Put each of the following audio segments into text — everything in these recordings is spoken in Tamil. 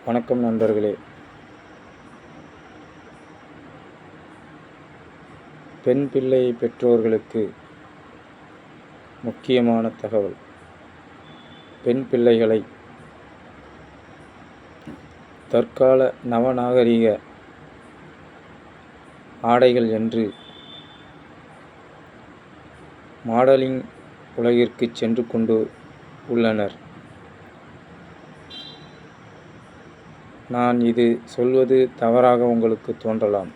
வணக்கம் நண்பர்களே. பெண் பிள்ளை பெற்றோர்களுக்கு முக்கியமான தகவல். பெண் பிள்ளைகளை தற்கால நவநாகரிக ஆடைகள் என்று மாடலிங் உலகிற்கு சென்று கொண்டு உள்ளனர். நான் இது சொல்வது தவறாக உங்களுக்கு தோன்றலாம்.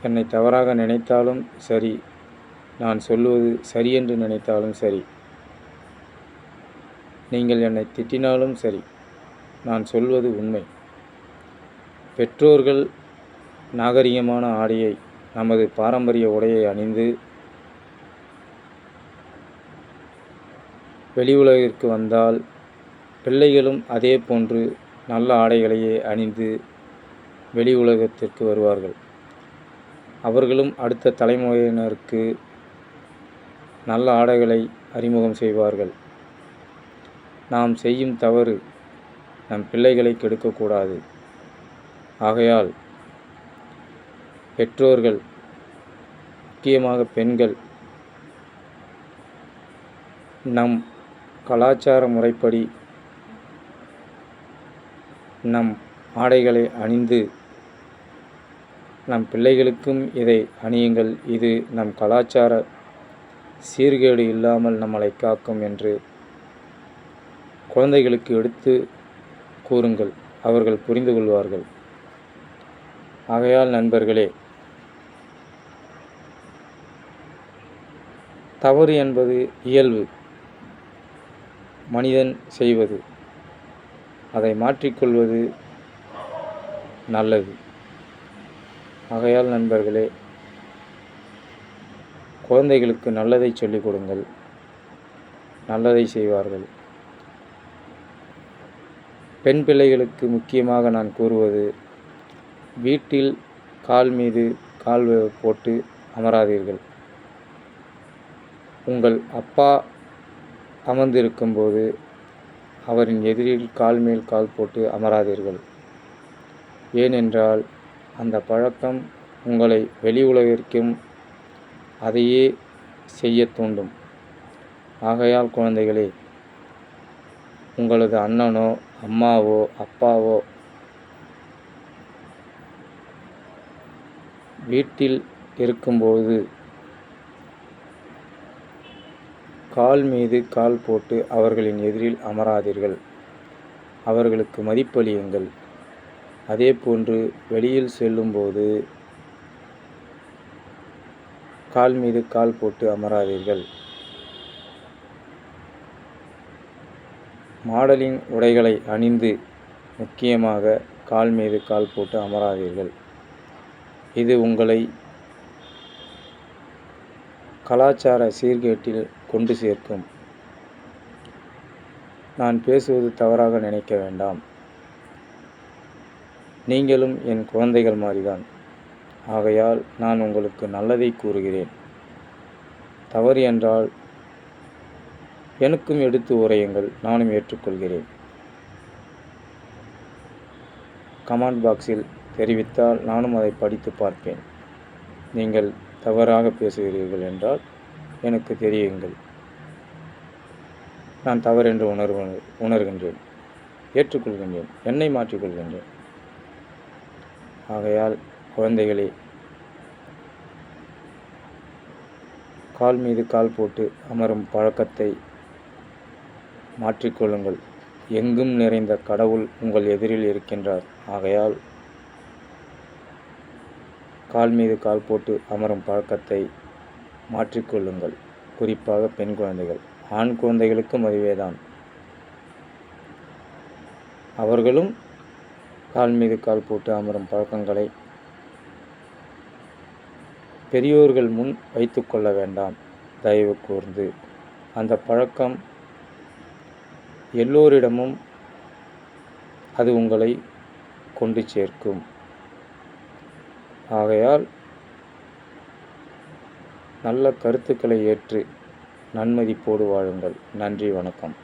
என்னை தவறாக நினைத்தாலும் சரி, நான் சொல்வது சரியென்று நினைத்தாலும் சரி, நீங்கள் என்னை திட்டினாலும் சரி, நான் சொல்வது உண்மை. பெற்றோர்கள் நாகரிகமான ஆடையை, நமது பாரம்பரிய உடையை அணிந்து வெளி உலகிற்கு வந்தால் பிள்ளைகளும் அதே போன்று நல்ல ஆடைகளையே அணிந்து வெளி உலகத்திற்கு வருவார்கள். அவர்களும் அடுத்த தலைமுறையினருக்கு நல்ல ஆடைகளை அறிமுகம் செய்வார்கள். நாம் செய்யும் தவறு நம் பிள்ளைகளை கெடுக்கக்கூடாது. ஆகையால் பெற்றோர்கள், முக்கியமாக பெண்கள், நம் கலாச்சார முறைப்படி நம் ஆடைகளை அணிந்து நம் பிள்ளைகளுக்கும் இதை அணியுங்கள், இது நம் கலாச்சார சீர்கேடு இல்லாமல் நம்மளை காக்கும் என்று குழந்தைகளுக்கு எடுத்து கூறுங்கள். அவர்கள் புரிந்து கொள்வார்கள். ஆகையால் நண்பர்களே, தவறு என்பது இயல்பு, மனிதன் செய்வது. அதை மாற்றிக்கொள்வது நல்லது. ஆகையால் நண்பர்களே, குழந்தைகளுக்கு நல்லதை சொல்லிக் கொடுங்கள், நல்லதை செய்வார்கள். பெண் பிள்ளைகளுக்கு முக்கியமாக நான் கூறுவது, வீட்டில் கால் மீது கால் போட்டு அமராதீர்கள். உங்கள் அப்பா அமர்ந்திருக்கும்போது அவரின் எதிரில் கால் மேல் கால் போட்டு அமராதீர்கள். ஏனென்றால் அந்த பழக்கம் உங்களை வெளி உலகிற்கும் அதையே செய்ய தூண்டும். ஆகையால் குழந்தைகளே, உங்களது அண்ணனோ அம்மாவோ அப்பாவோ வீட்டில் இருக்கும்போது கால் மீது கால் போட்டு அவர்களின் எதிரில் அமராதீர்கள். அவர்களுக்கு மதிப்பளியுங்கள். அதே போன்று வெளியில் செல்லும்போது கால் மீது கால் போட்டு அமராதீர்கள். மாடலிங் உடைகளை அணிந்து முக்கியமாக கால் மீது கால் போட்டு அமராதீர்கள். இது உங்களை கலாச்சார சீர்கேட்டில் கொண்டு சேர்க்கும். நான் பேசுவது தவறாக நினைக்க வேண்டாம். நீங்களும் என் குழந்தைகள் மாதிரிதான். ஆகையால் நான் உங்களுக்கு நல்லதை கூறுகிறேன். தவறு என்றால் எனக்கும் எடுத்து உரையுங்கள், நானும் ஏற்றுக்கொள்கிறேன். கமெண்ட் பாக்ஸில் தெரிவித்தால் நானும் அதை படித்து பார்ப்பேன். நீங்கள் தவறாக பேசுகிறீர்கள் என்றால் எனக்கு தெரியுங்கள். நான் தவறென்று உணர்கின்றேன், ஏற்றுக்கொள்கின்றேன், என்னை மாற்றிக்கொள்கின்றேன். ஆகையால் குழந்தைகளே, கால் மீது கால் போட்டு அமரும் பழக்கத்தை மாற்றிக்கொள்ளுங்கள். எங்கும் நிறைந்த கடவுள் உங்கள் எதிரில் இருக்கின்றார். ஆகையால் கால் மீது கால் போட்டு அமரும் பழக்கத்தை மாற்றிக்கொள்ளுங்கள். குறிப்பாக பெண் குழந்தைகள். ஆண் குழந்தைகளுக்கும் அதுவேதான். அவர்களும் கால் மீது கால் போட்டு அமரும் பழக்கங்களை பெரியோர்கள் முன் வைத்து கொள்ள வேண்டாம், தயவு கூர்ந்து. அந்த பழக்கம் எல்லோரிடமும் அது உங்களை கொண்டு சேர்க்கும். ஆகையால் நல்ல கருத்துக்களை ஏற்று நன்மதிப்போடு வாழுங்கள். நன்றி, வணக்கம்.